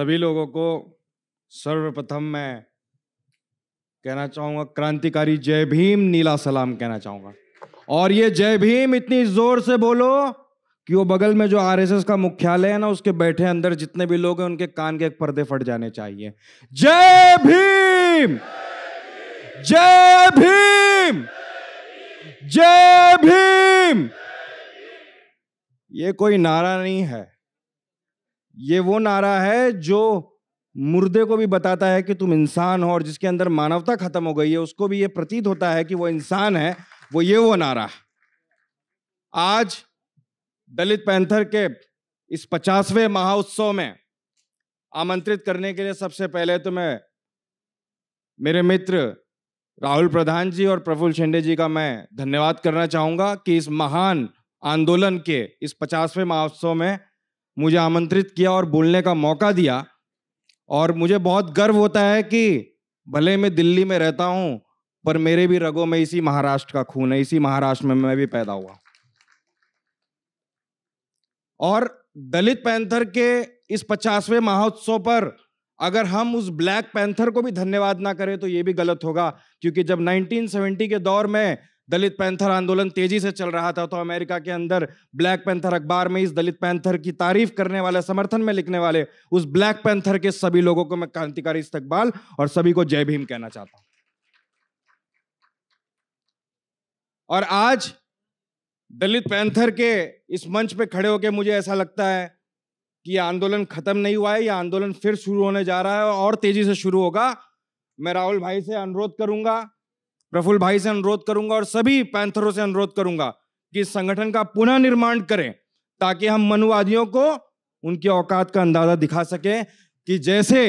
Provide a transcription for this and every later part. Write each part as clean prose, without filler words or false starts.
सभी लोगों को सर्वप्रथम मैं कहना चाहूंगा क्रांतिकारी जय भीम नीला सलाम कहना चाहूंगा। और ये जय भीम इतनी जोर से बोलो कि वो बगल में जो आरएसएस का मुख्यालय है ना, उसके बैठे अंदर जितने भी लोग हैं उनके कान के पर्दे फट जाने चाहिए। जय भीम, जय भीम, जय भीम। ये कोई नारा नहीं है, ये वो नारा है जो मुर्दे को भी बताता है कि तुम इंसान हो, और जिसके अंदर मानवता खत्म हो गई है उसको भी ये प्रतीत होता है कि वो इंसान है। वो नारा आज दलित पैंथर के इस 50वें महाउत्सव में आमंत्रित करने के लिए सबसे पहले तो मैं मेरे मित्र राहुल प्रधान जी और प्रफुल्ल शेंडे जी का मैं धन्यवाद करना चाहूंगा कि इस महान आंदोलन के इस 50वें महोत्सव में मुझे आमंत्रित किया और बोलने का मौका दिया। और मुझे बहुत गर्व होता है कि भले मैं दिल्ली में रहता हूं पर मेरे भी रगों में इसी महाराष्ट्र का खून है, इसी महाराष्ट्र में मैं भी पैदा हुआ। और दलित पैंथर के इस 50वें महोत्सव पर अगर हम उस ब्लैक पैंथर को भी धन्यवाद ना करें तो ये भी गलत होगा, क्योंकि जब 1970 के दौर में दलित पैंथर आंदोलन तेजी से चल रहा था तो अमेरिका के अंदर ब्लैक पैंथर अखबार में इस दलित पैंथर की तारीफ करने वाले, समर्थन में लिखने वाले उस ब्लैक पैंथर के सभी लोगों को मैं क्रांतिकारी इस्तकबाल और सभी को जय भीम कहना चाहता हूं। और आज दलित पैंथर के इस मंच पे खड़े होकर मुझे ऐसा लगता है कि यह आंदोलन खत्म नहीं हुआ है, यह आंदोलन फिर शुरू होने जा रहा है और तेजी से शुरू होगा। मैं राहुल भाई से अनुरोध करूंगा, प्रफुल्ल भाई से अनुरोध करूंगा और सभी पैंथरों से अनुरोध करूंगा कि इस संगठन का पुनः निर्माण करें ताकि हम मनुवादियों को उनकी औकात का अंदाजा दिखा सकें कि जैसे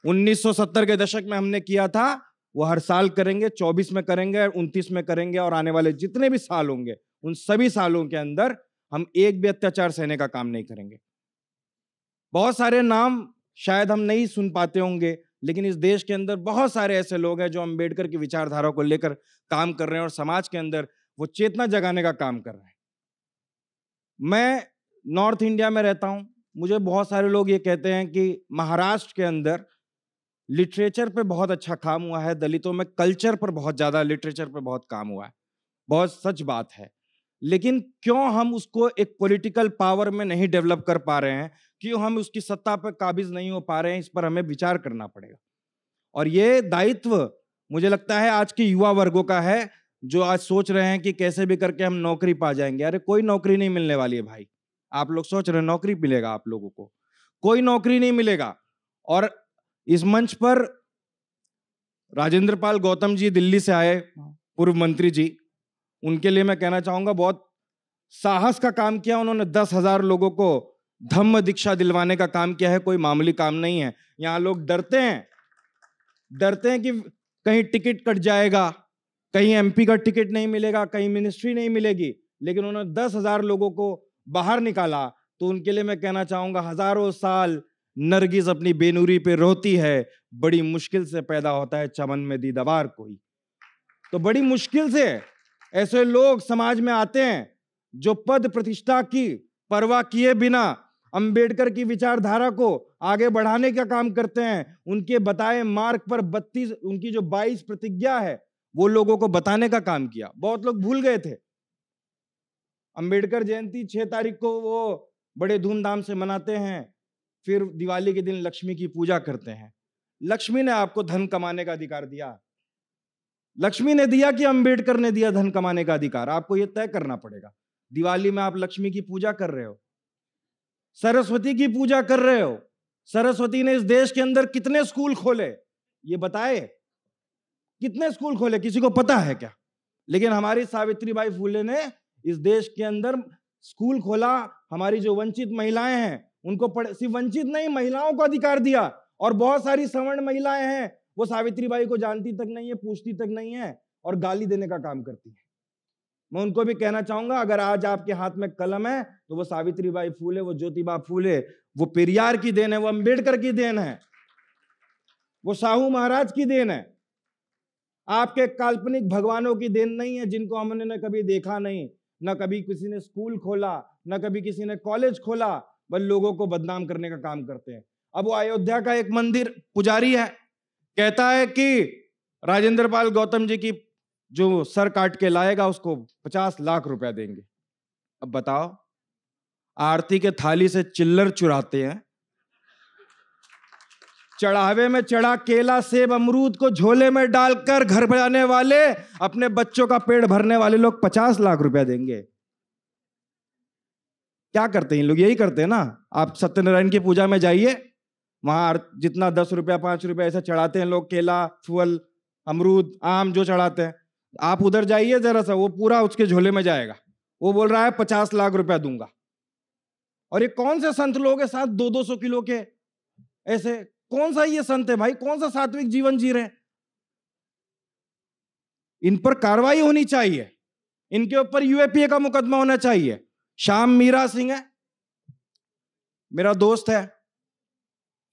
1970 के दशक में हमने किया था वो हर साल करेंगे, 24 में करेंगे, 29 में करेंगे और आने वाले जितने भी साल होंगे उन सभी सालों के अंदर हम एक भी अत्याचार सहने का काम नहीं करेंगे। बहुत सारे नाम शायद हम नहीं सुन पाते होंगे, लेकिन इस देश के अंदर बहुत सारे ऐसे लोग हैं जो अंबेडकर की विचारधारा को लेकर काम कर रहे हैं और समाज के अंदर वो चेतना जगाने का काम कर रहे हैं। मैं नॉर्थ इंडिया में रहता हूं, मुझे बहुत सारे लोग ये कहते हैं कि महाराष्ट्र के अंदर लिटरेचर पे बहुत अच्छा काम हुआ है, दलितों में कल्चर पर बहुत ज्यादा, लिटरेचर पर बहुत काम हुआ है। बहुत सच बात है, लेकिन क्यों हम उसको एक पॉलिटिकल पावर में नहीं डेवलप कर पा रहे हैं, क्यों हम उसकी सत्ता पर काबिज नहीं हो पा रहे हैं, इस पर हमें विचार करना पड़ेगा। और ये दायित्व मुझे लगता है आज के युवा वर्गों का है, जो आज सोच रहे हैं कि कैसे भी करके हम नौकरी पा जाएंगे। अरे कोई नौकरी नहीं मिलने वाली है भाई। आप लोग सोच रहे हैं नौकरी मिलेगा, आप लोगों को कोई नौकरी नहीं मिलेगा। और इस मंच पर राजेंद्र पाल गौतम जी दिल्ली से आए, पूर्व मंत्री जी, उनके लिए मैं कहना चाहूंगा बहुत साहस का काम किया उन्होंने। 10,000 लोगों को धम्म दीक्षा दिलवाने का काम किया है, कोई मामूली काम नहीं है। यहां लोग डरते हैं कि कहीं टिकट कट जाएगा, कहीं एमपी का टिकट नहीं मिलेगा, कहीं मिनिस्ट्री नहीं मिलेगी, लेकिन उन्होंने 10,000 लोगों को बाहर निकाला। तो उनके लिए मैं कहना चाहूंगा हजारों साल नरगिस अपनी बेनूरी पे रोती है, बड़ी मुश्किल से पैदा होता है चमन में दीदार कोई। तो बड़ी मुश्किल से ऐसे लोग समाज में आते हैं जो पद प्रतिष्ठा की परवाह किए बिना अंबेडकर की विचारधारा को आगे बढ़ाने का काम करते हैं। उनके बताए मार्ग पर 32 उनकी जो 22 प्रतिज्ञा है वो लोगों को बताने का काम किया। बहुत लोग भूल गए थे। अंबेडकर जयंती 6 तारीख को वो बड़े धूमधाम से मनाते हैं, फिर दिवाली के दिन लक्ष्मी की पूजा करते हैं। लक्ष्मी ने आपको धन कमाने का अधिकार दिया, लक्ष्मी ने दिया कि अंबेडकर ने दिया धन कमाने का अधिकार? आपको यह तय करना पड़ेगा। दिवाली में आप लक्ष्मी की पूजा कर रहे हो, सरस्वती की पूजा कर रहे हो। सरस्वती ने इस देश के अंदर कितने स्कूल खोले ये बताए? कितने स्कूल खोले किसी को पता है क्या? लेकिन हमारी सावित्रीबाई फुले ने इस देश के अंदर स्कूल खोला। हमारी जो वंचित महिलाएं हैं उनको सिर्फ वंचित नहीं, महिलाओं को अधिकार दिया। और बहुत सारी सवर्ण महिलाएं हैं वो सावित्रीबाई को जानती तक नहीं है, पूछती तक नहीं है और गाली देने का काम करती है। मैं उनको भी कहना चाहूंगा, अगर आज आपके हाथ में कलम है तो वो सावित्रीबाई फुले, वो ज्योतिबा फुले, वो पेरियार की देन है, वो अंबेडकर की देन है, वो साहू महाराज की देन है। आपके काल्पनिक भगवानों की देन नहीं है जिनको हमने कभी देखा नहीं, ना कभी किसी ने स्कूल खोला, ना कभी किसी ने कॉलेज खोला, बस लोगों को बदनाम करने का काम करते हैं। अब वो अयोध्या का एक मंदिर पुजारी है, कहता है कि राजेंद्र पाल गौतम जी की जो सर काट के लाएगा उसको 50 लाख रुपया देंगे। अब बताओ, आरती के थाली से चिल्लर चुराते हैं, चढ़ावे में चढ़ा केला सेब अमरूद को झोले में डालकर घर बनाने वाले, अपने बच्चों का पेट भरने वाले लोग 50 लाख रुपया देंगे। क्या करते हैं इन लोग? यही करते हैं ना। आप सत्यनारायण की पूजा में जाइए, वहां जितना 10 रुपया 5 रुपया ऐसा चढ़ाते हैं लोग, केला फल अमरूद आम जो चढ़ाते हैं, आप उधर जाइए जरा सा, वो पूरा उसके झोले में जाएगा। वो बोल रहा है 50 लाख रुपया दूंगा। और ये कौन से संत लोग हैं साथ 200-200 किलो के? ऐसे कौन सा ये संत है भाई? कौन सा सात्विक जीवन जी रहे हैं? इन पर कार्रवाई होनी चाहिए, इनके ऊपर यूएपीए का मुकदमा होना चाहिए। श्याम मीरा सिंह है, मेरा दोस्त है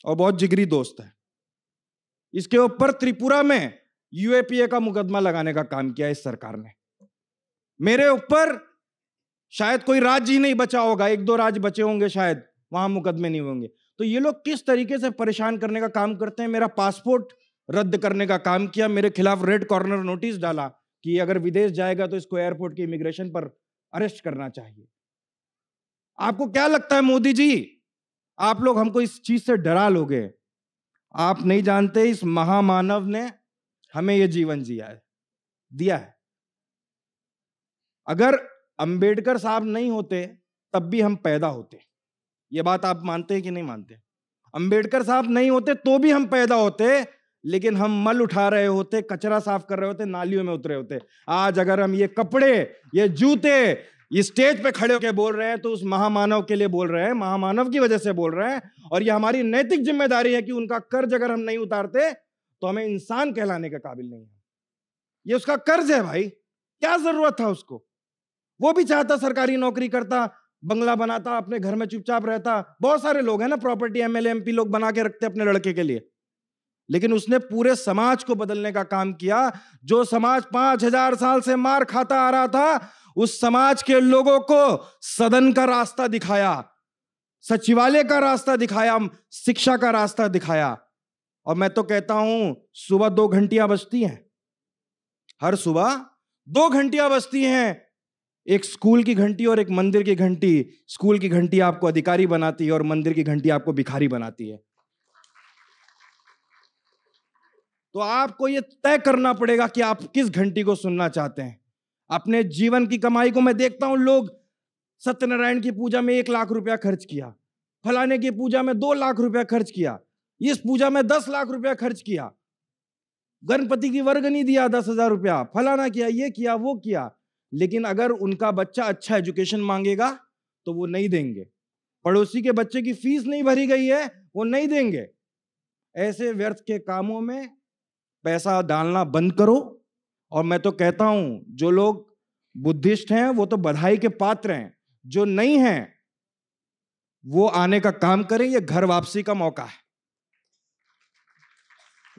और बहुत जिगरी दोस्त है। इसके ऊपर त्रिपुरा में यूएपीए का मुकदमा लगाने का काम किया इस सरकार ने। मेरे ऊपर शायद कोई राज्य ही नहीं बचा होगा, 1-2 राज्य बचे होंगे शायद, वहां मुकदमे नहीं होंगे। तो ये लोग किस तरीके से परेशान करने का काम करते हैं। मेरा पासपोर्ट रद्द करने का काम किया, मेरे खिलाफ रेड कॉर्नर नोटिस डाला कि अगर विदेश जाएगा तो इसको एयरपोर्ट के इमिग्रेशन पर अरेस्ट करना चाहिए। आपको क्या लगता है मोदी जी, आप लोग हमको इस चीज से डरा लोगे? आप नहीं जानते इस महामानव ने हमें यह जीवन दिया है। अगर अंबेडकर साहब नहीं होते तब भी हम पैदा होते। यह बात आप मानते हैं कि नहीं मानते? अंबेडकर साहब नहीं होते तो भी हम पैदा होते, लेकिन हम मल उठा रहे होते, कचरा साफ कर रहे होते, नालियों में उतरे होते। आज अगर हम ये कपड़े, ये जूते, ये स्टेज पे खड़े होकर बोल रहे हैं तो उस महामानव के लिए बोल रहे हैं, महामानव की वजह से बोल रहे हैं। और ये हमारी नैतिक जिम्मेदारी है कि उनका कर्ज अगर हम नहीं उतारते तो हमें इंसान कहलाने के काबिल नहीं है। ये उसका कर्ज है भाई, क्या जरूरत था उसको? वो भी चाहता सरकारी नौकरी करता, बंगला बनाता, अपने घर में चुपचाप रहता। बहुत सारे लोग हैं ना, प्रॉपर्टी एमएलए एमपी लोग बना के रखते अपने लड़के के लिए। लेकिन उसने पूरे समाज को बदलने का काम किया। जो समाज 5000 साल से मार खाता आ रहा था, उस समाज के लोगों को सदन का रास्ता दिखाया, सचिवालय का रास्ता दिखाया, शिक्षा का रास्ता दिखाया। और मैं तो कहता हूं, सुबह 2 घंटियां बजती हैं, हर सुबह 2 घंटियां बजती हैं, एक स्कूल की घंटी और एक मंदिर की घंटी। स्कूल की घंटी आपको अधिकारी बनाती है और मंदिर की घंटी आपको भिखारी बनाती है। तो आपको यह तय करना पड़ेगा कि आप किस घंटी को सुनना चाहते हैं। अपने जीवन की कमाई को मैं देखता हूं, लोग सत्यनारायण की पूजा में 1 लाख रुपया खर्च किया, फलाने की पूजा में 2 लाख रुपया खर्च किया, इस पूजा में 10 लाख रुपया खर्च किया, गणपति की वर्गनी दिया 10,000 रुपया, फलाना किया, ये किया, वो किया। लेकिन अगर उनका बच्चा अच्छा एजुकेशन मांगेगा तो वो नहीं देंगे। पड़ोसी के बच्चे की फीस नहीं भरी गई है, वो नहीं देंगे। ऐसे व्यर्थ के कामों में पैसा डालना बंद करो। और मैं तो कहता हूं, जो लोग बुद्धिस्ट हैं वो तो बधाई के पात्र हैं, जो नहीं हैं वो आने का काम करें। ये घर वापसी का मौका है,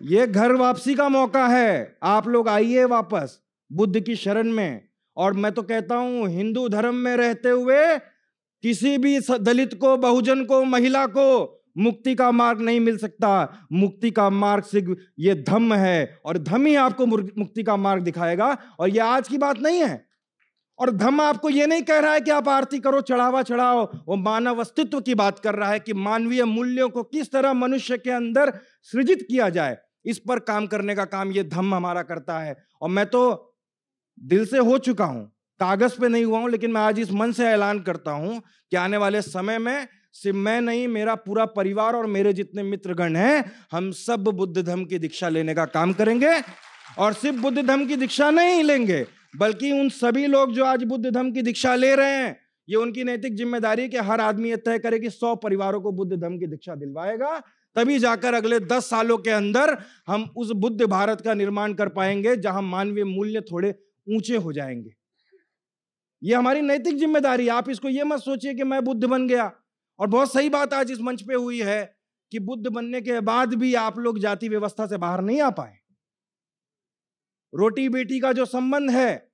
ये घर वापसी का मौका है। आप लोग आइए वापस बुद्ध की शरण में। और मैं तो कहता हूं, हिंदू धर्म में रहते हुए किसी भी दलित को, बहुजन को, महिला को मुक्ति का मार्ग नहीं मिल सकता। मुक्ति का मार्ग सिर्फ ये धम्म है, और धम्म ही आपको मुक्ति का मार्ग दिखाएगा। और ये आज की बात नहीं है। और धम्म आपको ये नहीं कह रहा है कि आप आरती करो, चढ़ावा चढ़ाओ। वो मानव अस्तित्व की बात कर रहा है कि मानवीय मूल्यों को किस तरह मनुष्य के अंदर सृजित किया जाए, इस पर काम करने का काम ये धम्म हमारा करता है। और मैं तो दिल से हो चुका हूं, कागज पे नहीं हुआ हूं, लेकिन मैं आज इस मन से ऐलान करता हूं कि आने वाले समय में सिर्फ मैं नहीं, मेरा पूरा परिवार और मेरे जितने मित्रगण हैं, हम सब बुद्ध धर्म की दीक्षा लेने का काम करेंगे। और सिर्फ बुद्ध धर्म की दीक्षा नहीं लेंगे, बल्कि उन सभी लोग जो आज बुद्ध धर्म की दीक्षा ले रहे हैं, ये उनकी नैतिक जिम्मेदारी है कि हर आदमी ये तय करे कि 100 परिवारों को बुद्ध धर्म की दीक्षा दिलवाएगा। तभी जाकर अगले 10 सालों के अंदर हम उस बुद्ध भारत का निर्माण कर पाएंगे जहां मानवीय मूल्य थोड़े ऊंचे हो जाएंगे। ये हमारी नैतिक जिम्मेदारी। आप इसको ये मत सोचिए कि मैं बुद्ध बन गया। और बहुत सही बात आज इस मंच पे हुई है कि बुद्ध बनने के बाद भी आप लोग जाति व्यवस्था से बाहर नहीं आ पाए। रोटी बेटी का जो संबंध है,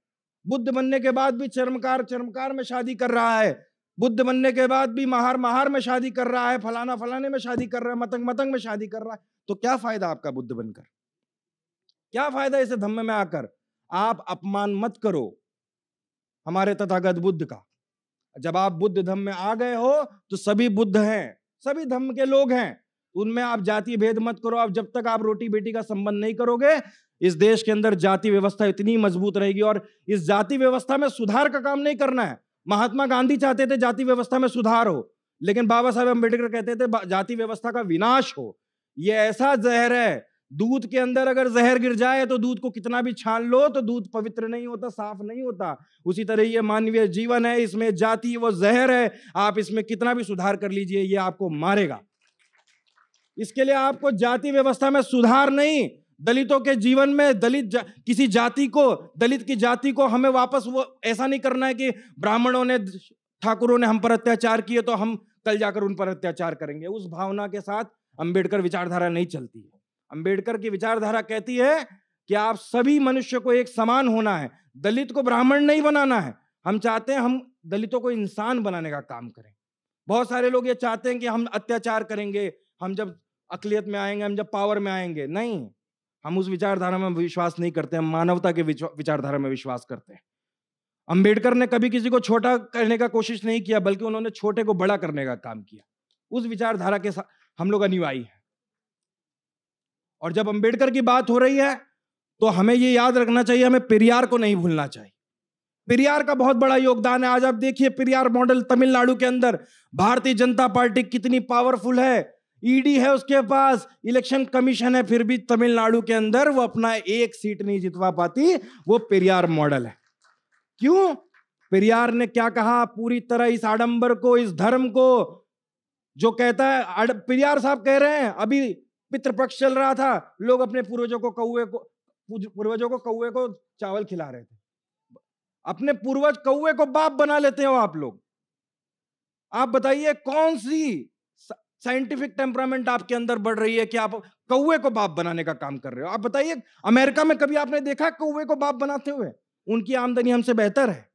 बुद्ध बनने के बाद भी चर्मकार में शादी कर रहा है, बुद्ध बनने के बाद भी महार महार में शादी कर रहा है, फलाना फलाने में शादी कर रहा है, मतंग मतंग में शादी कर रहा है। तो क्या फायदा आपका बुद्ध बनकर? क्या फायदा इस धम्म में आकर? आप अपमान मत करो हमारे तथागत बुद्ध का। जब आप बुद्ध धम्म में आ गए हो तो सभी बुद्ध हैं, सभी धम्म के लोग हैं, उनमें आप जाति भेद मत करो। आप जब तक आप रोटी बेटी का संबंध नहीं करोगे, इस देश के अंदर जाति व्यवस्था इतनी मजबूत रहेगी। और इस जाति व्यवस्था में सुधार का काम नहीं करना है। महात्मा गांधी चाहते थे जाति व्यवस्था में सुधार हो, लेकिन बाबा साहेब अम्बेडकर कहते थे जाति व्यवस्था का विनाश हो। यह ऐसा जहर है, दूध के अंदर अगर जहर गिर जाए तो दूध को कितना भी छान लो तो दूध पवित्र नहीं होता, साफ नहीं होता। उसी तरह ये मानवीय जीवन है, इसमें जाति वो जहर है, आप इसमें कितना भी सुधार कर लीजिए, ये आपको मारेगा। इसके लिए आपको जाति व्यवस्था में सुधार नहीं, दलितों के जीवन में किसी जाति को, दलित की जाति को हमें वापस वो ऐसा नहीं करना है कि ब्राह्मणों ने, ठाकुरों ने हम पर अत्याचार किए तो हम कल जाकर उन पर अत्याचार करेंगे। उस भावना के साथ अंबेडकर विचारधारा नहीं चलती है। अंबेडकर की विचारधारा कहती है कि आप सभी मनुष्य को एक समान होना है, दलित को ब्राह्मण नहीं बनाना है। हम चाहते हैं हम दलितों को इंसान बनाने का काम करें। बहुत सारे लोग ये चाहते हैं कि हम अत्याचार करेंगे, हम जब अकलियत में आएंगे, हम जब पावर में आएंगे। नहीं, हम उस विचारधारा में विश्वास नहीं करते, हम मानवता के विचारधारा में विश्वास करते हैं। अंबेडकर ने कभी किसी को छोटा करने का कोशिश नहीं किया, बल्कि उन्होंने छोटे को बड़ा करने का काम किया। उस विचारधारा के साथ हम लोग अनुयायी हैं। और जब अंबेडकर की बात हो रही है तो हमें ये याद रखना चाहिए, हमें पेरियार को नहीं भूलना चाहिए। पेरियार का बहुत बड़ा योगदान है। आज आप देखिए पेरियार मॉडल तमिलनाडु के अंदर, भारतीय जनता पार्टी कितनी पावरफुल है। ईडी है उसके पास, इलेक्शन कमीशन है, फिर भी तमिलनाडु के अंदर वो अपना एक सीट नहीं जितवा पाती। वो पेरियार मॉडल है। क्यों? पेरियार ने क्या कहा? पूरी तरह इस आडंबर को, इस धर्म को जो कहता है, पेरियार साहब कह रहे हैं अभी पितृपक्ष चल रहा था, लोग अपने पूर्वजों को कौवे को चावल खिला रहे थे। अपने पूर्वज कौवे को बाप बना लेते हो आप लोग। आप बताइए कौन सी साइंटिफिक टेम्परामेंट आपके अंदर बढ़ रही है कि आप कौवे को बाप बनाने का काम कर रहे हो? आप बताइए, अमेरिका में कभी आपने देखा कौवे को बाप बनाते हुए? उनकी आमदनी हमसे बेहतर है,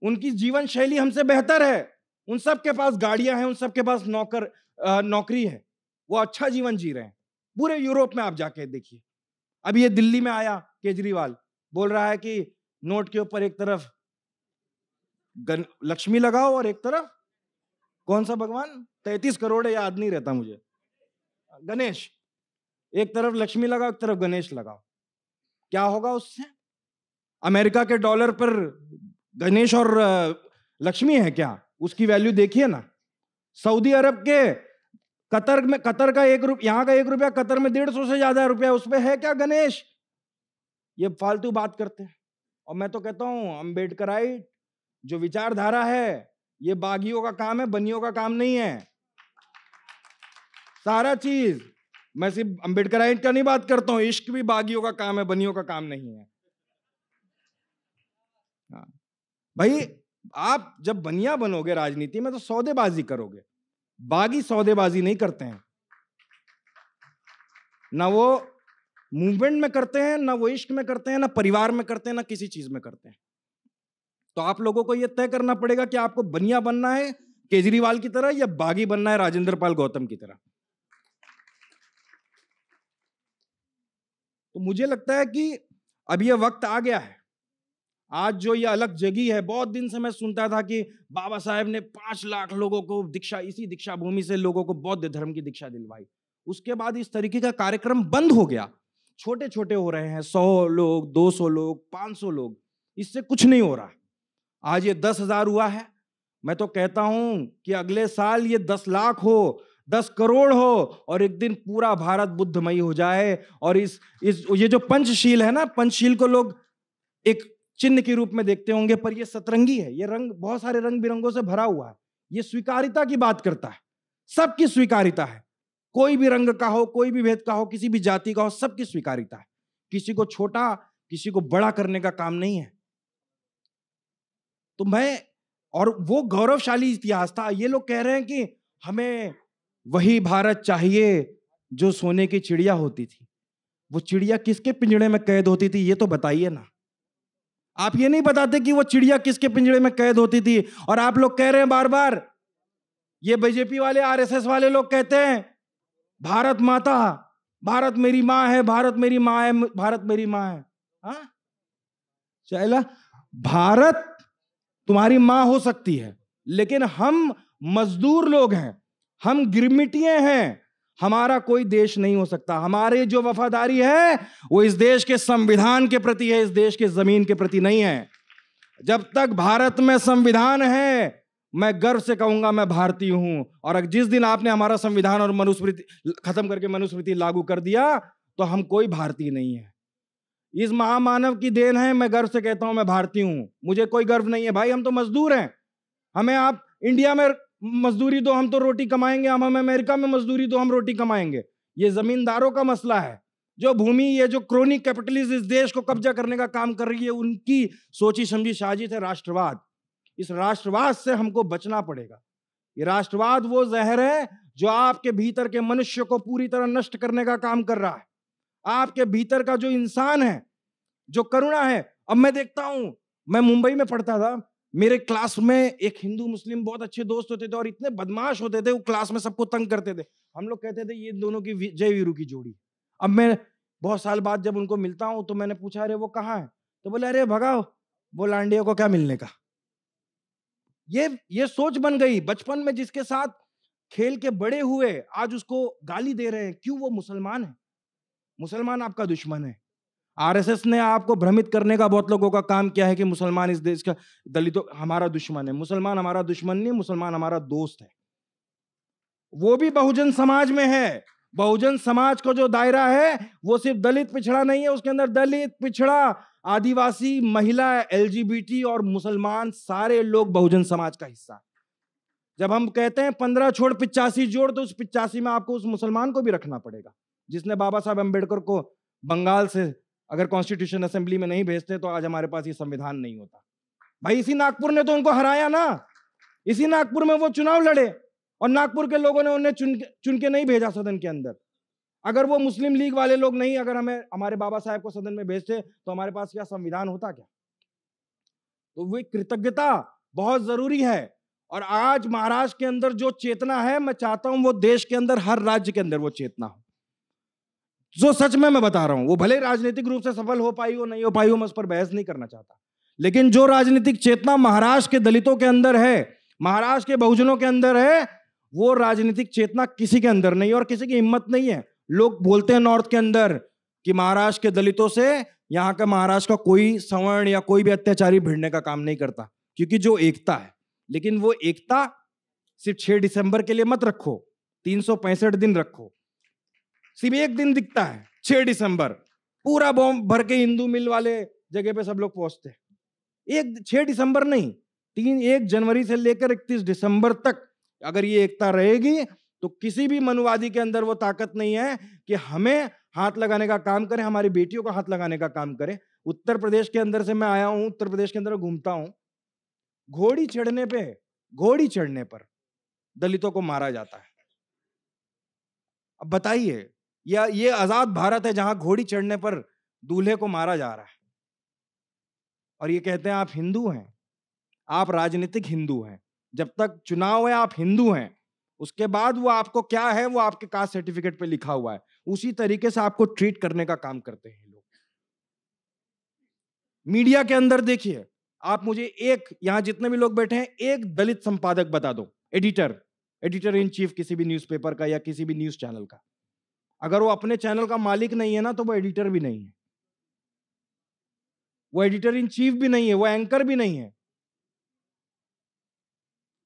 उनकी जीवन शैली हमसे बेहतर है, उन सबके पास गाड़ियां हैं, उन सबके पास नौकरी है, वो अच्छा जीवन जी रहे हैं। पूरे यूरोप में आप जाके देखिए। अभी ये दिल्ली में आया केजरीवाल, बोल रहा है कि नोट के ऊपर एक तरफ लक्ष्मी लगाओ और एक तरफ कौन सा भगवान, 33 करोड़ है, याद नहीं रहता मुझे, गणेश। एक तरफ लक्ष्मी लगाओ, एक तरफ गणेश लगाओ। क्या होगा उससे? अमेरिका के डॉलर पर गणेश और लक्ष्मी है क्या? उसकी वैल्यू देखिए ना। सऊदी अरब के कतर का यहाँ का 1 रुपया कतर में 150 से ज्यादा रुपया, उसमें है क्या गणेश? ये फालतू बात करते हैं। और मैं तो कहता हूं अम्बेडकराइट जो विचारधारा है, ये बागियों का काम है, बनियों का काम नहीं है। सारा चीज, मैं सिर्फ अम्बेडकराइट का नहीं बात करता हूं, इश्क भी बागियों का काम है, बनियों का काम नहीं है। हाँ भाई, आप जब बनिया बनोगे राजनीति में तो सौदेबाजी करोगे, बागी सौदेबाजी नहीं करते हैं। ना वो मूवमेंट में करते हैं, ना वो इश्क में करते हैं, ना परिवार में करते हैं, ना किसी चीज में करते हैं। तो आप लोगों को यह तय करना पड़ेगा कि आपको बनिया बनना है केजरीवाल की तरह या बागी बनना है राजेंद्र पाल गौतम की तरह। तो मुझे लगता है कि अब यह वक्त आ गया है। आज जो ये अलग जगी है, बहुत दिन से मैं सुनता था कि बाबा साहेब ने 5 लाख लोगों को दीक्षा, इसी दीक्षा भूमि से लोगों को बौद्ध धर्म की दीक्षा दिलवाई। उसके बाद इस तरीके का कार्यक्रम बंद हो गया, छोटे छोटे हो रहे हैं, 100 लोग, 200 लोग, 500 लोग, इससे कुछ नहीं हो रहा। आज ये 10,000 हुआ है। मैं तो कहता हूं कि अगले साल ये 10 लाख हो, 10 करोड़ हो, और एक दिन पूरा भारत बुद्धमयी हो जाए। और ये जो पंचशील है ना, पंचशील को लोग एक चिन्ह के रूप में देखते होंगे, पर ये सतरंगी है। ये रंग बहुत सारे रंग बिरंगों से भरा हुआ है। ये स्वीकारिता की बात करता है, सबकी स्वीकारिता है। कोई भी रंग का हो, कोई भी भेद का हो, किसी भी जाति का हो, सबकी स्वीकारिता है। किसी को छोटा, किसी को बड़ा करने का काम नहीं है। तो और वो गौरवशाली इतिहास था। ये लोग कह रहे हैं कि हमें वही भारत चाहिए जो सोने की चिड़िया होती थी। वो चिड़िया किसके पिंजड़े में कैद होती थी, ये तो बताइए ना। आप ये नहीं बताते कि वो चिड़िया किसके पिंजरे में कैद होती थी। और आप लोग कह रहे हैं बार बार, ये बीजेपी वाले, आरएसएस वाले लोग कहते हैं भारत माता, भारत मेरी माँ है, भारत मेरी माँ है, भारत मेरी माँ है। हाँ, चला, भारत तुम्हारी माँ हो सकती है, लेकिन हम मजदूर लोग हैं, हम गिरमिटिये हैं, हमारा कोई देश नहीं हो सकता। हमारी जो वफादारी है वो इस देश के संविधान के प्रति है, इस देश के जमीन के प्रति नहीं है। जब तक भारत में संविधान है, मैं गर्व से कहूंगा मैं भारतीय हूं। और जिस दिन आपने हमारा संविधान और मनुस्मृति खत्म करके मनुस्मृति लागू कर दिया, तो हम कोई भारतीय नहीं है। इस महामानव की देन है। मैं गर्व से कहता हूं मैं भारतीय हूं, मुझे कोई गर्व नहीं है। भाई हम तो मजदूर हैं, हमें आप इंडिया में मजदूरी दो, हम तो रोटी कमाएंगे। हमें अमेरिका में मजदूरी दो, हम रोटी कमाएंगे। ये जमींदारों का मसला है। जो भूमि, ये जो क्रोनी कैपिटलिस्ट इस देश को कब्जा करने का काम कर रही है, उनकी सोची समझी साजिश है राष्ट्रवाद। इस राष्ट्रवाद से हमको बचना पड़ेगा। ये राष्ट्रवाद वो जहर है जो आपके भीतर के मनुष्य को पूरी तरह नष्ट करने का काम कर रहा है। आपके भीतर का जो इंसान है, जो करुणा है। अब मैं देखता हूं, मैं मुंबई में पढ़ता था, मेरे क्लास में एक हिंदू मुस्लिम बहुत अच्छे दोस्त होते थे और इतने बदमाश होते थे, वो क्लास में सबको तंग करते थे। हम लोग कहते थे ये दोनों की जय वीरू की जोड़ी। अब मैं बहुत साल बाद जब उनको मिलता हूं तो मैंने पूछा, अरे वो कहाँ है? तो बोले, अरे भगाओ, वो लांडिया को क्या मिलने का। ये सोच बन गई। बचपन में जिसके साथ खेल के बड़े हुए, आज उसको गाली दे रहे हैं। क्यों? वो मुसलमान है। मुसलमान आपका दुश्मन है। आरएसएस ने आपको भ्रमित करने का बहुत लोगों का काम किया है कि मुसलमान इस देश का, दलितों हमारा दुश्मन है। मुसलमान हमारा दुश्मन नहीं, मुसलमान हमारा दोस्त है। वो भी बहुजन समाज में है। बहुजन समाज को जो दायरा है वो सिर्फ दलित पिछड़ा नहीं है, उसके अंदर दलित, पिछड़ा, आदिवासी, महिला, एलजीबीटी और मुसलमान, सारे लोग बहुजन समाज का हिस्सा है। जब हम कहते हैं 15 छोड़ 85 जोड़, तो उस 85 में आपको उस मुसलमान को भी रखना पड़ेगा जिसने बाबा साहब अम्बेडकर को बंगाल से अगर कॉन्स्टिट्यूशन असेंबली में नहीं भेजते तो आज हमारे पास ये संविधान नहीं होता। भाई इसी नागपुर ने तो उनको हराया ना, इसी नागपुर में वो चुनाव लड़े और नागपुर के लोगों ने उन्हें चुन के नहीं भेजा सदन के अंदर। अगर वो मुस्लिम लीग वाले लोग नहीं, अगर हमें हमारे बाबा साहब को सदन में भेजते तो हमारे पास क्या संविधान होता क्या? तो वो कृतज्ञता बहुत जरूरी है। और आज महाराष्ट्र के अंदर जो चेतना है, मैं चाहता हूं वो देश के अंदर, हर राज्य के अंदर वो चेतना हो। जो सच में मैं बता रहा हूं, वो भले राजनीतिक रूप से सफल हो पाई हो नहीं हो पाई हो, मैं उस पर बहस नहीं करना चाहता, लेकिन जो राजनीतिक चेतना महाराष्ट्र के दलितों के अंदर है, महाराष्ट्र के बहुजनों के अंदर है, वो राजनीतिक चेतना किसी के अंदर नहीं, और किसी की हिम्मत नहीं है। लोग बोलते हैं नॉर्थ के अंदर कि महाराष्ट्र के दलितों से यहां का महाराष्ट्र का कोई सवर्ण या कोई भी अत्याचारी भिड़ने का काम नहीं करता, क्योंकि जो एकता है। लेकिन वो एकता सिर्फ 6 दिसंबर के लिए मत रखो, 365 दिन रखो। सिर्फ एक दिन दिखता है 6 दिसंबर, पूरा बॉम्ब भर के हिंदू मिल वाले जगह पे सब लोग पहुंचते हैं। 6 दिसंबर नहीं, 1 जनवरी से लेकर 31 दिसंबर तक अगर ये एकता रहेगी तो किसी भी मनुवादी के अंदर वो ताकत नहीं है कि हमें हाथ लगाने का काम करे, हमारी बेटियों को हाथ लगाने का काम करे। उत्तर प्रदेश के अंदर से मैं आया हूं, उत्तर प्रदेश के अंदर घूमता हूं, घोड़ी चढ़ने पर दलितों को मारा जाता है। अब बताइए, ये आजाद भारत है जहां घोड़ी चढ़ने पर दूल्हे को मारा जा रहा है, और ये कहते हैं आप हिंदू हैं, आप राजनीतिक हिंदू हैं। जब तक चुनाव है आप हिंदू हैं, उसके बाद वो आपको क्या है वो आपके कास्ट सर्टिफिकेट पे लिखा हुआ है, उसी तरीके से आपको ट्रीट करने का काम करते हैं लोग। मीडिया के अंदर देखिए, आप मुझे एक, यहां जितने भी लोग बैठे हैं, एक दलित संपादक बता दो, एडिटर इन चीफ किसी भी न्यूज़पेपर का या किसी भी न्यूज चैनल का। अगर वो अपने चैनल का मालिक नहीं है ना, तो वो एडिटर भी नहीं है, वो एडिटर इन चीफ भी नहीं है, वो एंकर भी नहीं है।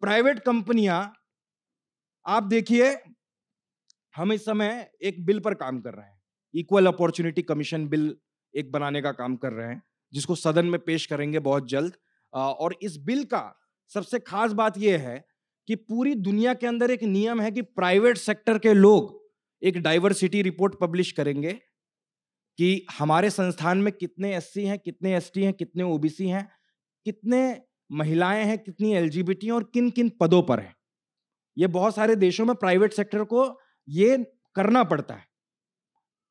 प्राइवेट कंपनियां, आप देखिए, हम इस समय एक बिल पर काम कर रहे हैं, इक्वल अपॉर्चुनिटी कमीशन बिल एक बनाने का काम कर रहे हैं, जिसको सदन में पेश करेंगे बहुत जल्द। और इस बिल का सबसे खास बात यह है कि पूरी दुनिया के अंदर एक नियम है कि प्राइवेट सेक्टर के लोग एक डाइवर्सिटी रिपोर्ट पब्लिश करेंगे कि हमारे संस्थान में कितने एससी हैं, कितने एसटी हैं, कितने ओबीसी हैं, कितने महिलाएं हैं, कितनी एलजीबीटी हैं और किन किन पदों पर हैं। ये बहुत सारे देशों में प्राइवेट सेक्टर को ये करना पड़ता है।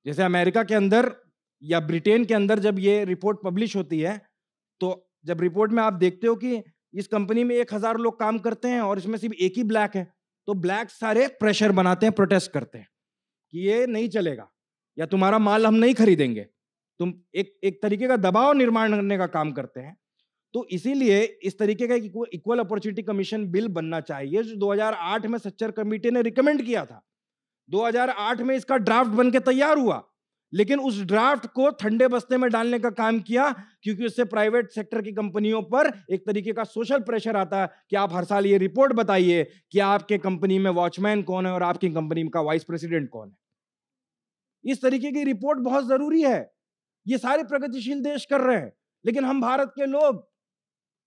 जैसे अमेरिका के अंदर या ब्रिटेन के अंदर जब ये रिपोर्ट पब्लिश होती है तो जब रिपोर्ट में आप देखते हो कि इस कंपनी में 1000 लोग काम करते हैं और इसमें सिर्फ एक ही ब्लैक है, तो ब्लैक सारे प्रेशर बनाते हैं, प्रोटेस्ट करते हैं कि ये नहीं चलेगा या तुम्हारा माल हम नहीं खरीदेंगे। तुम एक तरीके का दबाव निर्माण करने का काम करते हैं। तो इसीलिए इस तरीके का इक्वल अपॉर्चुनिटी कमीशन बिल बनना चाहिए, जो 2008 में सच्चर कमेटी ने रिकमेंड किया था। 2008 में इसका ड्राफ्ट बन के तैयार हुआ, लेकिन उस ड्राफ्ट को ठंडे बस्ते में डालने का काम किया, क्योंकि उससे प्राइवेट सेक्टर की कंपनियों पर एक तरीके का सोशल प्रेशर आता है कि आप हर साल ये रिपोर्ट बताइए कि आपके कंपनी में वॉचमैन कौन है और आपकी कंपनी का वाइस प्रेसिडेंट कौन है। इस तरीके की रिपोर्ट बहुत जरूरी है। ये सारे प्रगतिशील देश कर रहे हैं, लेकिन हम भारत के लोग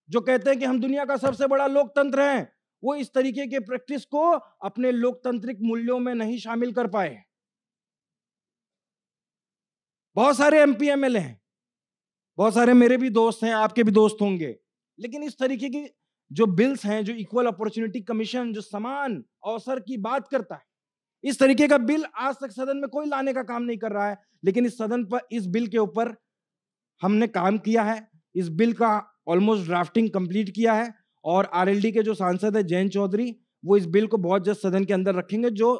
जो कहते हैं कि हम दुनिया का सबसे बड़ा लोकतंत्र हैं, वो इस तरीके के प्रैक्टिस को अपने लोकतांत्रिक मूल्यों में नहीं शामिल कर पाए। बहुत सारे एमपी एमएलए हैं, बहुत सारे मेरे भी दोस्त हैं, आपके भी दोस्त होंगे, लेकिन इस तरीके की जो बिल्स हैं, जो इक्वल अपॉर्चुनिटी कमीशन, जो समान अवसर की बात करता है, इस तरीके का बिल आज तक सदन में कोई लाने का काम नहीं कर रहा है। लेकिन इस सदन पर इस बिल के ऊपर हमने काम किया है। इस बिल का ऑलमोस्ट ड्राफ्टिंग कंप्लीट किया है और आरएलडी के जो सांसद है जयंत चौधरी, वो इस बिल को बहुत जल्द सदन के अंदर रखेंगे। जो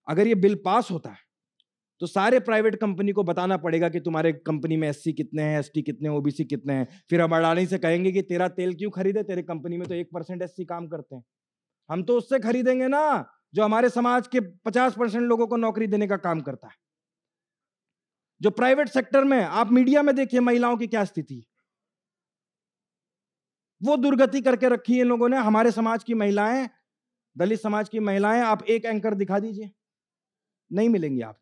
अगर ये बिल पास होता है तो सारे प्राइवेट कंपनी को बताना पड़ेगा कि तुम्हारे कंपनी में एससी कितने हैं, एसटी कितने हैं, ओबीसी कितने हैं। फिर हम अडानी से कहेंगे कि तेरा तेल क्यों खरीदे, तेरे कंपनी में तो 1% एससी काम करते हैं। हम तो उससे खरीदेंगे ना जो हमारे समाज के 50% लोगों को नौकरी देने का काम करता है। जो प्राइवेट सेक्टर में, आप मीडिया में देखिए महिलाओं की क्या स्थिति, वो दुर्गति करके रखी है इन लोगों ने। हमारे समाज की महिलाएं, दलित समाज की महिलाएं, आप एक एंकर दिखा दीजिए, नहीं मिलेंगी आपको।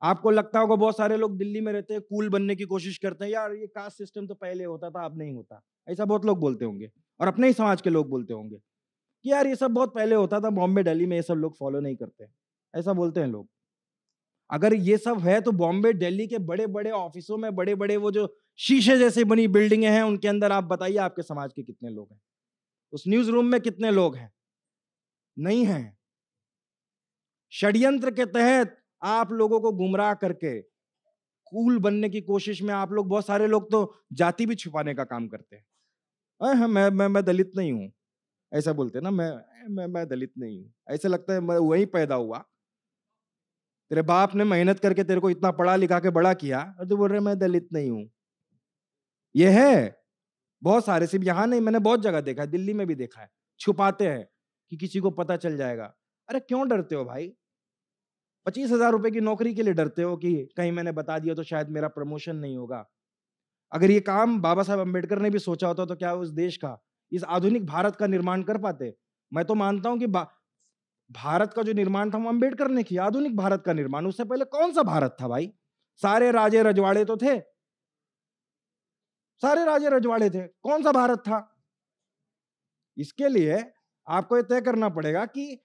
आपको लगता होगा बहुत सारे लोग दिल्ली में रहते हैं, कूल बनने की कोशिश करते हैं, यार ये कास्ट सिस्टम तो पहले होता था, अब नहीं होता। ऐसा बहुत लोग बोलते होंगे, और अपने ही समाज के लोग बोलते होंगे कि यार ये सब बहुत पहले होता था, बॉम्बे दिल्ली में ये सब लोग फॉलो नहीं करते। ऐसा बोलते हैं लोग। अगर ये सब है तो बॉम्बे दिल्ली के बड़े बड़े ऑफिसों में, बड़े बड़े वो जो शीशे जैसे बनी बिल्डिंगें हैं, उनके अंदर आप बताइए आपके समाज के कितने लोग हैं, उस न्यूज रूम में कितने लोग हैं? नहीं है। षड्यंत्र के तहत आप लोगों को गुमराह करके कूल बनने की कोशिश में आप लोग, बहुत सारे लोग तो जाति भी छुपाने का काम करते हैं। मैं दलित नहीं हूं, ऐसा बोलते हैं ना, मैं दलित नहीं हूं। ऐसे लगता है मैं वहीं पैदा हुआ, तेरे बाप ने मेहनत करके तेरे को इतना पढ़ा लिखा के बड़ा किया और तू बोल रहे मैं दलित नहीं हूं। ये है बहुत सारे, सिर्फ यहां नहीं, मैंने बहुत जगह देखा है, दिल्ली में भी देखा है। छुपाते हैं कि किसी को पता चल जाएगा। अरे क्यों डरते हो भाई? 25,000 रुपए की नौकरी के लिए डरते हो कि कहीं मैंने बता दिया तो शायद मेरा प्रमोशन नहीं होगा। अगर ये काम बाबा साहब अम्बेडकर ने भी सोचा होता तो क्या उस देश का, इस आधुनिक भारत का निर्माण कर पाते? मैं तो मानता हूं कि भारत का जो निर्माण था वो अम्बेडकर ने किया, आधुनिक भारत का निर्माण। उससे पहले कौन सा भारत था भाई? सारे राजे रजवाड़े तो थे, सारे राजे रजवाड़े थे, कौन सा भारत था? इसके लिए आपको यह तय करना पड़ेगा कि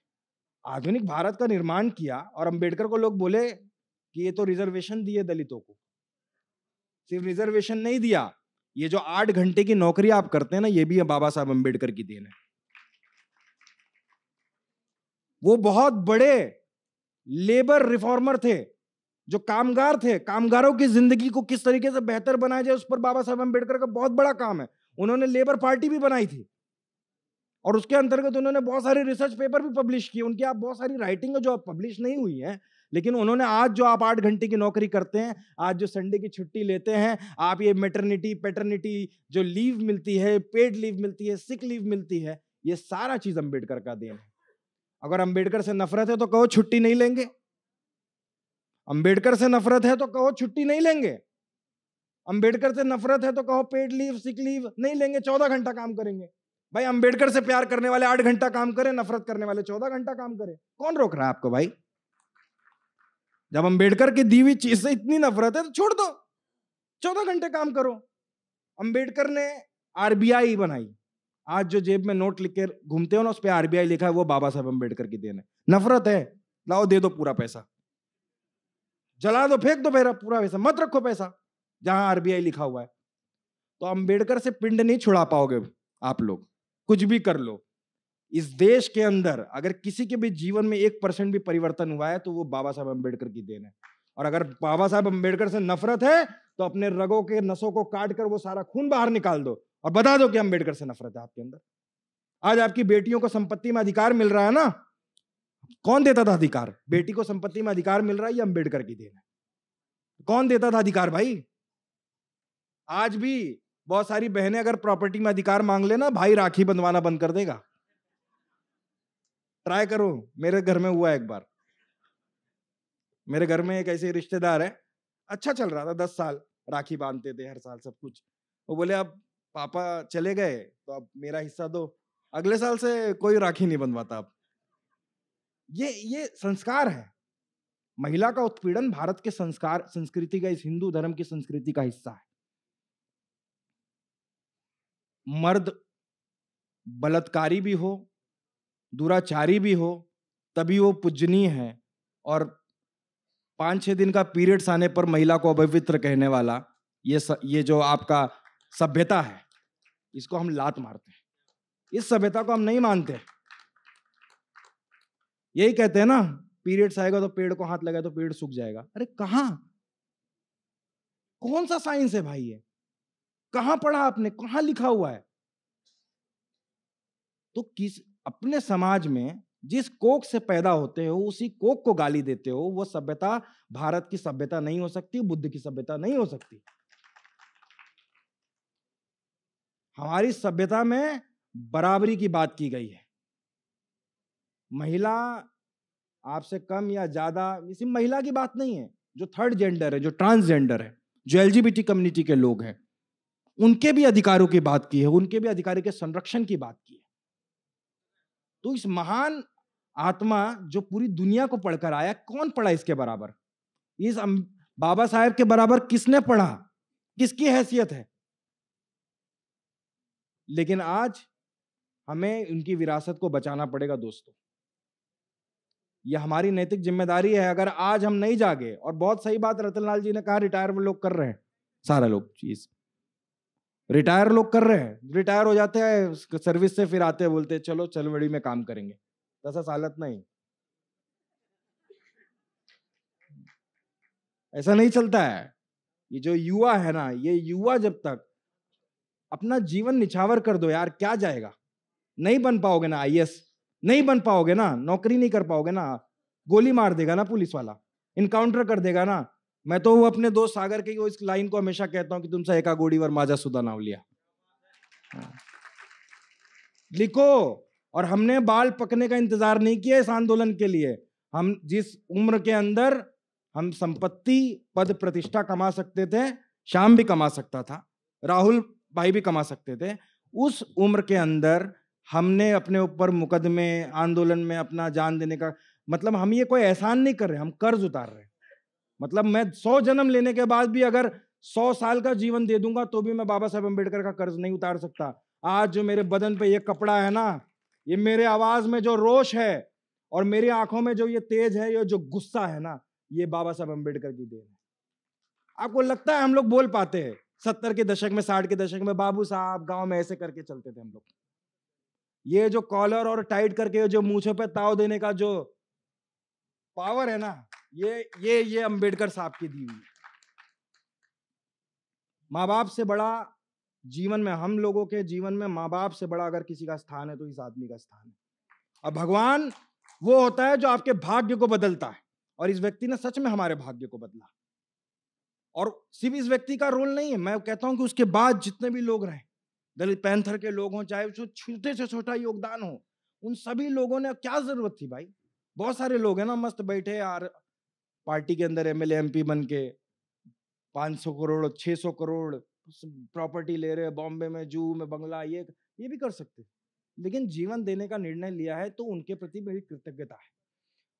आधुनिक भारत का निर्माण किया और अंबेडकर को लोग बोले कि ये तो रिजर्वेशन दिए दलितों को। सिर्फ रिजर्वेशन नहीं दिया, ये जो 8 घंटे की नौकरी आप करते हैं ना, ये भी बाबा साहब अंबेडकर की देन है। वो बहुत बड़े लेबर रिफॉर्मर थे, जो कामगार थे, कामगारों की जिंदगी को किस तरीके से बेहतर बनाया जाए, उस पर बाबा साहब अंबेडकर का बहुत बड़ा काम है। उन्होंने लेबर पार्टी भी बनाई थी और उसके अंतर्गत उन्होंने बहुत सारे रिसर्च पेपर भी पब्लिश किए। उनकी आप बहुत सारी राइटिंग है जो आप पब्लिश नहीं हुई है, लेकिन उन्होंने आज जो आप 8 घंटे की नौकरी करते हैं, आज जो संडे की छुट्टी लेते हैं, आप ये मैटरनिटी पैटर्निटी जो लीव मिलती है, पेड लीव मिलती है, सिक लीव मिलती है, ये सारा चीज अंबेडकर का देन है। अगर अंबेडकर से नफरत है तो कहो छुट्टी नहीं लेंगे, अंबेडकर से नफरत है तो कहो छुट्टी नहीं लेंगे, अंबेडकर से नफरत है तो कहो पेड लीव सिक लीव नहीं लेंगे, 14 घंटा काम करेंगे। भाई अंबेडकर से प्यार करने वाले 8 घंटा काम करें, नफरत करने वाले 14 घंटा काम करें, कौन रोक रहा है आपको भाई? जब अंबेडकर की दी हुई चीज से इतनी नफरत है तो छोड़ दो, 14 घंटे काम करो। अंबेडकर ने आरबीआई बनाई, आज जो जेब में नोट लिख के घूमते हो ना, उस पर आरबीआई लिखा है, वो बाबा साहब अंबेडकर की देन है। नफरत है, लाओ दे दो पूरा पैसा, जला दो, फेंक दो पूरा पैसा, मत रखो पैसा जहां आरबीआई लिखा हुआ है। तो अंबेडकर से पिंड नहीं छुड़ा पाओगे आप लोग, कुछ भी कर लो। इस देश के अंदर अगर किसी के भी जीवन में 1% भी परिवर्तन हुआ है तो वो बाबा साहब अंबेडकर की देन है। और अगर बाबा साहब अंबेडकर से नफरत है तो अपने रगों के नसों को काट कर वो सारा खून बाहर निकाल दो और बता दो कि अंबेडकर से नफरत है आपके अंदर। आज आपकी बेटियों को संपत्ति में अधिकार मिल रहा है ना, कौन देता था अधिकार? बेटी को संपत्ति में अधिकार मिल रहा है, ये अंबेडकर की देन है। कौन देता था अधिकार भाई? आज भी बहुत सारी बहनें अगर प्रॉपर्टी में अधिकार मांग लेना, भाई राखी बंधवाना बंद कर देगा। ट्राई करो, मेरे घर में हुआ एक बार। मेरे घर में एक ऐसे रिश्तेदार है, अच्छा चल रहा था, 10 साल राखी बांधते थे हर साल सब कुछ। वो बोले अब पापा चले गए तो अब मेरा हिस्सा दो, अगले साल से कोई राखी नहीं बंधवाता अब। ये संस्कार है। महिला का उत्पीड़न भारत के संस्कार संस्कृति का, इस हिंदू धर्म की संस्कृति का हिस्सा है। मर्द बलात्कारी भी हो, दुराचारी भी हो, तभी वो पूजनीय है। और 5-6 दिन का पीरियड्स आने पर महिला को अपवित्र कहने वाला ये जो आपका सभ्यता है, इसको हम लात मारते हैं। इस सभ्यता को हम नहीं मानते। यही कहते हैं ना, पीरियड्स आएगा तो पेड़ को हाथ लगाए तो पेड़ सूख जाएगा। अरे कहां, कौन सा साइंस है भाई? ये कहां पढ़ा आपने, कहां लिखा हुआ है? तो किस अपने समाज में जिस कोक से पैदा होते हो उसी कोक को गाली देते हो, वो सभ्यता भारत की सभ्यता नहीं हो सकती, बुद्ध की सभ्यता नहीं हो सकती। हमारी सभ्यता में बराबरी की बात की गई है। महिला आपसे कम या ज्यादा, इसी महिला की बात नहीं है, जो थर्ड जेंडर है, जो ट्रांसजेंडर है, जो एलजीबीटी कम्युनिटी के लोग हैं, उनके भी अधिकारों की बात की है, उनके भी अधिकारों के संरक्षण की बात की है। तो इस महान आत्मा जो पूरी दुनिया को पढ़कर आया, कौन पढ़ा इसके बराबर? इस बाबा साहेब के बराबर किसने पढ़ा? किसकी हैसियत है? लेकिन आज हमें उनकी विरासत को बचाना पड़ेगा दोस्तों। यह हमारी नैतिक जिम्मेदारी है। अगर आज हम नहीं जागे, और बहुत सही बात रतनलाल जी ने कहा, रिटायर लोग कर रहे हैं, सारा लोग चीज रिटायर लोग कर रहे हैं, रिटायर हो जाते हैं सर्विस से, फिर आते हैं बोलते हैं चलो चलवड़ी में काम करेंगे। ऐसा हालत नहीं, ऐसा नहीं चलता है। ये जो युवा है ना, ये युवा जब तक अपना जीवन निछावर कर दो यार, क्या जाएगा? नहीं बन पाओगे ना आईएएस, नहीं बन पाओगे ना, नौकरी नहीं कर पाओगे ना, गोली मार देगा ना पुलिस वाला, इनकाउंटर कर देगा ना। मैं तो वो अपने दोस्त सागर के इस लाइन को हमेशा कहता हूं कि तुमसे एका गोड़ीवर माझा सुधा नाव लिया। लिखो। और हमने बाल पकने का इंतजार नहीं किया इस आंदोलन के लिए। हम जिस उम्र के अंदर हम संपत्ति, पद, प्रतिष्ठा कमा सकते थे, श्याम भी कमा सकता था, राहुल भाई भी कमा सकते थे, उस उम्र के अंदर हमने अपने ऊपर मुकदमे, आंदोलन में अपना जान देने का मतलब, हम ये कोई एहसान नहीं कर रहे, हम कर्ज उतार रहे हैं। मतलब मैं 100 जन्म लेने के बाद भी अगर 100 साल का जीवन दे दूंगा तो भी मैं बाबा साहेब अम्बेडकर का कर्ज नहीं उतार सकता। आज जो मेरे बदन पे ये कपड़ा है ना, ये मेरे आवाज में जो रोष है और मेरी आंखों में जो ये तेज है, ये जो गुस्सा है ना, ये बाबा साहेब अम्बेडकर की देन है। आपको लगता है हम लोग बोल पाते हैं? 70 के दशक में, 60 के दशक में बाबू साहब गांव में ऐसे करके चलते थे हम लोग। ये जो कॉलर और टाइट करके जो मूछों पे ताव देने का जो पावर है ना, ये अंबेडकर साहब की दी हुई है। माँ बाप से बड़ा जीवन में, हम लोगों के जीवन में माँ बाप से बड़ा अगर किसी का स्थान है तो इस आदमी का स्थान है। और भगवान वो होता है जो आपके भाग्य को बदलता है, और इस व्यक्ति ने सच में हमारे भाग्य को बदला। और सिर्फ इस व्यक्ति का रोल नहीं है, मैं कहता हूं कि उसके बाद जितने भी लोग रहे, दलित पैंथर के लोग हों, चाहे उसको छोटे से छोटा योगदान हो, उन सभी लोगों ने, क्या जरूरत थी भाई? बहुत सारे लोग हैं ना मस्त बैठे यार पार्टी के अंदर, एमएलए एमपी बन के 500 करोड़ 600 करोड़ प्रॉपर्टी ले रहे हैं, बॉम्बे में जू में बंगला, ये भी कर सकते, लेकिन जीवन देने का निर्णय लिया है तो उनके प्रति मेरी कृतज्ञता है।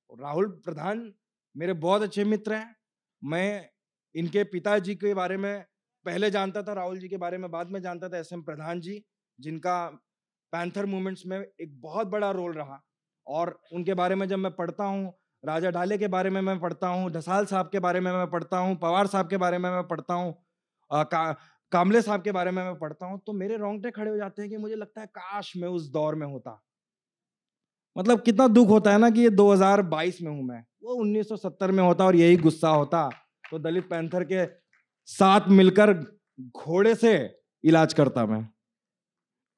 और राहुल प्रधान मेरे बहुत अच्छे मित्र हैं। मैं इनके पिताजी के बारे में पहले जानता था, राहुल जी के बारे में बाद में जानता था, एसएम प्रधान जी, जिनका पैंथर मूवमेंट्स में एक बहुत बड़ा रोल रहा। और उनके बारे में जब मैं पढ़ता हूँ, राजा ढाले के बारे में मैं पढ़ता हूँ, ढसाल साहब के बारे में मैं पढ़ता हूँ, पवार साहब के बारे में मैं पढ़ता हूँ, कामले साहब के बारे में मैं पढ़ता हूँ, तो मेरे रोंगटे खड़े हो जाते हैं कि मुझे लगता है काश मैं उस दौर में होता। मतलब कितना दुख होता है ना कि ये 2022 में हूं मैं, वो 1970 में होता और यही गुस्सा होता तो दलित पैंथर के साथ मिलकर घोड़े से इलाज करता। मैं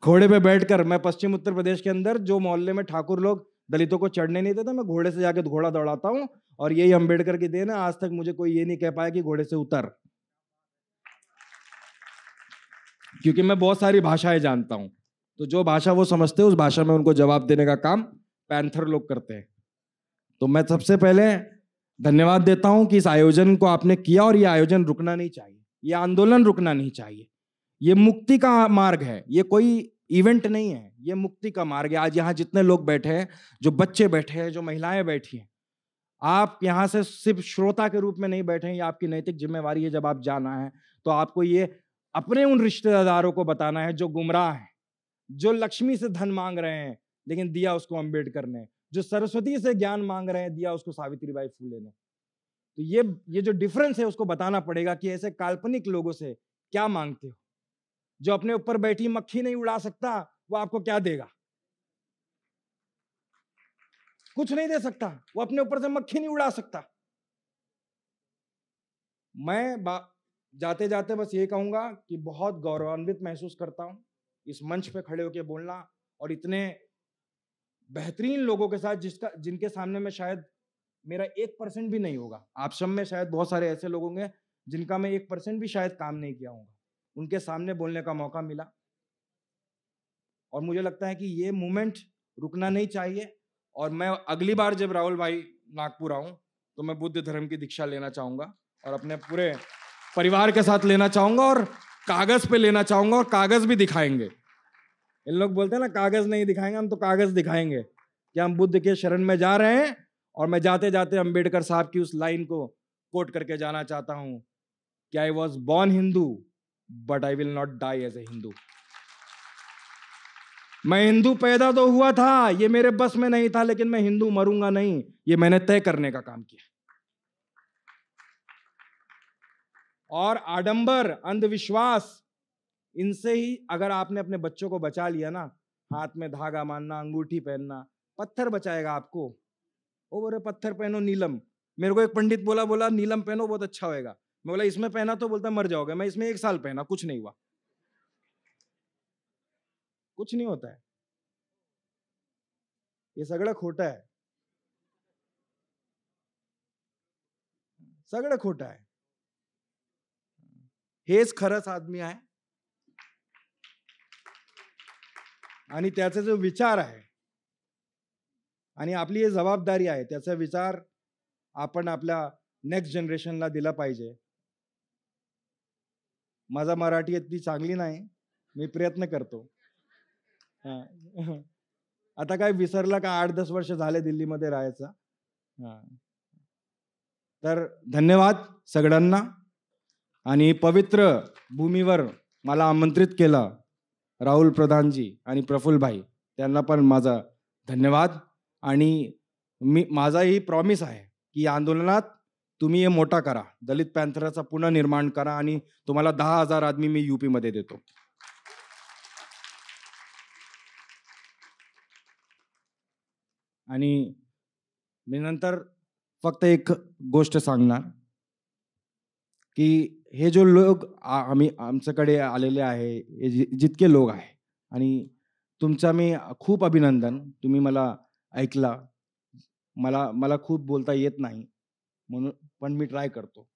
घोड़े पे बैठकर, मैं पश्चिम उत्तर प्रदेश के अंदर जो मोहल्ले में ठाकुर लोग दलितों को चढ़ने नहीं देते, मैं घोड़े से जाके घोड़ा दौड़ाता हूं। और यही अंबेडकर की देन है, आज तक मुझे कोई ये नहीं कह पाया कि घोड़े से उतर, क्योंकि मैं बहुत सारी भाषाएं जानता हूं। तो जो भाषा वो समझते हैं उस भाषा में उनको जवाब देने का काम पैंथर लोग करते हैं। तो मैं सबसे पहले धन्यवाद देता हूं कि इस आयोजन को आपने किया, और ये आयोजन रुकना नहीं चाहिए, ये आंदोलन रुकना नहीं चाहिए। ये मुक्ति का मार्ग है, ये कोई इवेंट नहीं है, ये मुक्ति का मार्ग है। आज यहाँ जितने लोग बैठे हैं, जो बच्चे बैठे हैं, जो महिलाएं बैठी हैं, आप यहाँ से सिर्फ श्रोता के रूप में नहीं बैठे हैं। ये आपकी नैतिक जिम्मेवारी है। जब आप जाना है तो आपको ये अपने उन रिश्तेदारों को बताना है जो गुमराह हैं, जो लक्ष्मी से धन मांग रहे हैं लेकिन दिया उसको अंबेडकर ने, जो सरस्वती से ज्ञान मांग रहे हैं दिया उसको सावित्रीबाई फुले ने। तो ये जो डिफरेंस है उसको बताना पड़ेगा कि ऐसे काल्पनिक लोगों से क्या मांगते हो। जो अपने ऊपर बैठी मक्खी नहीं उड़ा सकता, वो आपको क्या देगा? कुछ नहीं दे सकता। वो अपने ऊपर से मक्खी नहीं उड़ा सकता। मैं जाते जाते बस ये कहूंगा कि बहुत गौरवान्वित महसूस करता हूं इस मंच पे खड़े होकर बोलना, और इतने बेहतरीन लोगों के साथ जिनके सामने में शायद मेरा 1% भी नहीं होगा। आप सब में शायद बहुत सारे ऐसे लोग होंगे जिनका मैं 1% भी शायद काम नहीं किया होगा, उनके सामने बोलने का मौका मिला। और मुझे लगता है कि ये मूवमेंट रुकना नहीं चाहिए। और मैं अगली बार जब राहुल भाई नागपुर आऊं तो मैं बुद्ध धर्म की दीक्षा लेना चाहूंगा, और अपने पूरे परिवार के साथ लेना चाहूंगा, और कागज पे लेना चाहूंगा, और कागज भी दिखाएंगे। इन लोग बोलते हैं ना कागज नहीं दिखाएंगे, हम तो कागज दिखाएंगे कि हम बुद्ध के शरण में जा रहे हैं। और मैं जाते जाते अंबेडकर साहब की उस लाइन को कोट करके जाना चाहता हूं कि I was born Hindu but I will not die as a Hindu. मैं हिंदू पैदा तो हुआ था, ये मेरे बस में नहीं था, लेकिन मैं हिंदू मरूंगा नहीं, ये मैंने तय करने का काम किया। और आडंबर, अंधविश्वास, इनसे ही अगर आपने अपने बच्चों को बचा लिया ना, हाथ में धागा मानना, अंगूठी पहनना, पत्थर बचाएगा आपको। ओ बोले पत्थर पहनो नीलम। मेरे को एक पंडित बोला नीलम पहनो बहुत अच्छा होएगा। मैं बोला इसमें पहना तो बोलता मर जाओगे। मैं इसमें 1 साल पहना, कुछ नहीं हुआ, कुछ नहीं होता है। ये सगळं खोटा है, सगळं खोटा है। हेच खरंच आदमी आहे, आणि त्याचे जो विचार आहे आणि आपली ही जबाबदारी आहे, त्याचा विचार आपण आपल्या नेक्स्ट जनरेशनला दिला पाहिजे। माझा मराठी इतकी चांगली नाही, मी प्रयत्न करतो। आता काय विसरला का? 8-10 वर्ष झाले दिल्लीमध्ये राहायचा। तर धन्यवाद सगळ्यांना। आणि पवित्र भूमीवर मला आमंत्रित केलं राहुल प्रधानजी आणि प्रफुल्ल भाई, त्यांना पण माझा धन्यवाद। आणि माझाही प्रॉमिस आहे की आंदोलनात तुम्ही हे मोठा करा, दलित पॅन्थरचा पुनर्निर्माण करा, आणि तुम्हाला 10,000 आदमी मी यूपी मध्ये देतो। आणि मी नंतर फक्त एक गोष्ट सांगणार की हे जो लोक आमच्याकडे आलेले आहे, जितके लोक आहे, आणि तुमचा मी खूप अभिनंदन। तुम्ही मला ऐकला। मला खूप बोलता येत नाही, म्हणून पण मी ट्राय करतो,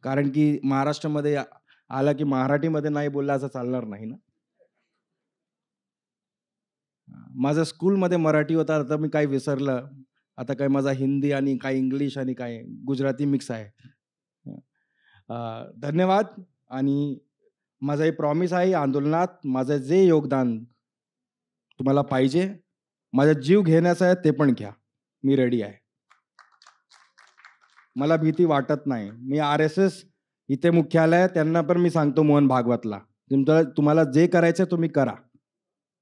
कारण की महाराष्ट्रामध्ये आला की मराठीमध्ये नाही बोलला असं चालणार नाही ना। माझ्या स्कूलमध्ये मराठी होता, आता मी काय विसरलं। आता काय माझा हिंदी आणि काय इंग्लिश आणि काय गुजराती मिक्स आहे। धन्यवाद। आणि माझा हे प्रॉमिस आहे, आंदोलनात माझं जे योगदान तुम्हाला पाहिजे, माझा जीव घेण्याचा आहे ते पण घ्या, मी रेडी आहे। मला भीती वाटत नाही। मी RSS इथे मुख्यालय त्यांना पण मी सांगतो, मोहन भागवतला, तुम्हाला जे करायचं तुम्ही करा,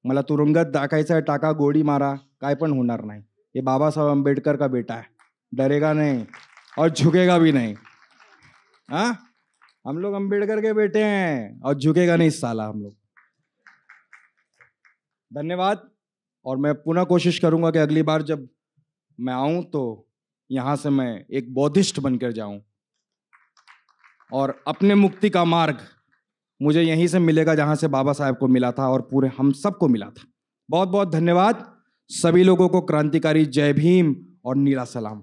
मला तुरुंगात टाकायचं आहे टाका, गोडी मारा, काय पण होणार नाही। ये बाबा साहब अम्बेडकर का बेटा है, डरेगा नहीं और झुकेगा भी नहीं। हाँ, हम लोग अम्बेडकर के बेटे हैं और झुकेगा नहीं साला हम लोग। धन्यवाद। और मैं पुनः कोशिश करूंगा कि अगली बार जब मैं आऊं तो यहां से मैं एक बौद्धिस्ट बनकर जाऊं। और अपने मुक्ति का मार्ग मुझे यहीं से मिलेगा जहां से बाबा साहेब को मिला था और पूरे हम सबको मिला था। बहुत बहुत धन्यवाद सभी लोगों को। क्रांतिकारी जय भीम और नीला सलाम।